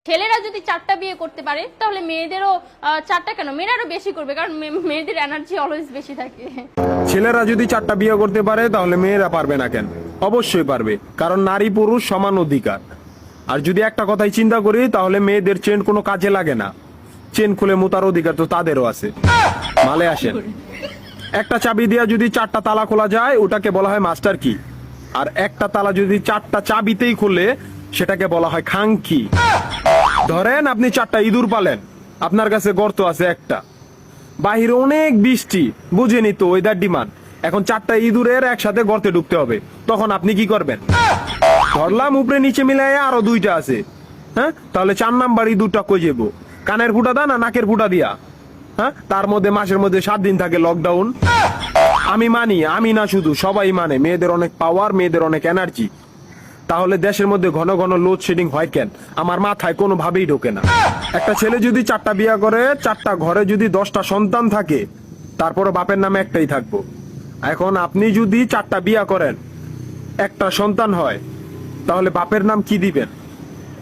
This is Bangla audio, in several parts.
ছেলেরা যদি 4টা বিয়ে করতে পারে তাহলে মেয়েদেরও 4টা কেন, মেয়েরা আরো বেশি করবে, কারণ মেয়েদের এনার্জি অলওয়েজ বেশি থাকে। ছেলেরা যদি 4টা বিয়ে করতে পারে তাহলে মেয়েরা পারবে না কেন? অবশ্যই পারবে, কারণ নারী পুরুষ সমান অধিকার। আর যদি একটা কথাই চিন্তা করি তাহলে মেয়েদের চেন কোনো কাজে লাগে না, চেন খুলে মুতার অধিকার তো তাদেরও আছে। মালে আসেন, একটা চাবি দিয়া যদি 4টা তালা খোলা যায় ওটাকে বলা হয় মাস্টার কি, আর একটা তালা যদি 4টা চাবিতেই খুলে সেটাকে বলা হয় খাঙ্কি। ধরেন আপনি 4টা ইঁদুর পালেন, আপনার কাছে গর্ত আছে একটা, বাহিরে অনেক বৃষ্টি, বুঝেনি তো ওয়েদার ডিমান্ড, এখন 4টা ইঁদুরের একসাথে গর্তে ঢুকতে হবে, তখন আপনি কি করবেন? ধরলাম উপরে নিচে মিলাইয়া আরো 2টা আছে, হ্যাঁ, তাহলে 4 নাম্বার ইঁদুরটা কই যাবো? কানের ফুটা দা না নাকের ফুটা দিয়া? হ্যাঁ, তার মধ্যে মাসের মধ্যে 7 দিন থাকে লকডাউন। আমি মানি, আমি না শুধু সবাই মানে মেয়েদের অনেক পাওয়ার, মেয়েদের অনেক এনার্জি। তাহলে দেশের মধ্যে ঘন ঘন লোডশেডিং হয় কেন? আমার মাথায় কোনোভাবেই ঢোকে না। একটা ছেলে যদি 4টা বিয়ে করে, 4টা ঘরে যদি 10টা সন্তান থাকে, তারপরও বাপের নামে একটাই থাকবো। এখন আপনি যদি 4টা বিয়ে করেন, একটা সন্তান হয়, তাহলে বাপের নাম কি দিবেন?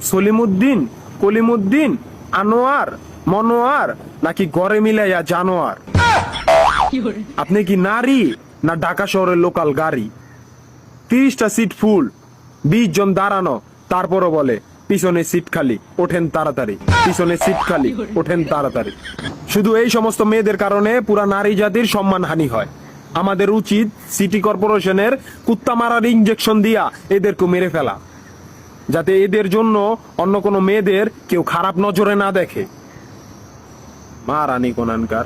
সলিমুদ্দিন, কলিমুদ্দিন, আনোয়ার, মনোয়ার, নাকি গড়ে মিলাইয়া জানোয়ার? আপনি কি নারী না ঢাকা শহরের লোকাল গাড়ি? 30টা সিট ফুল, 20 জন দাঁড়ানো, তারপরও বলে পিছনে সিট খালি, ওঠেন তাড়াতাড়ি, পিছনে সিট খালি, ওঠেন তাড়াতাড়ি। শুধু এই সমস্ত মেয়েদের কারণে পুরা নারী জাতির সম্মানহানি হয়। আমাদের উচিত সিটি কর্পোরেশনের কুত্তা মারার ইনজেকশন দিয়া এদেরকে মেরে ফেলা, যাতে এদের জন্য অন্য কোনো মেয়েদের কেউ খারাপ নজরে না দেখে। মা রানী কোনানকার।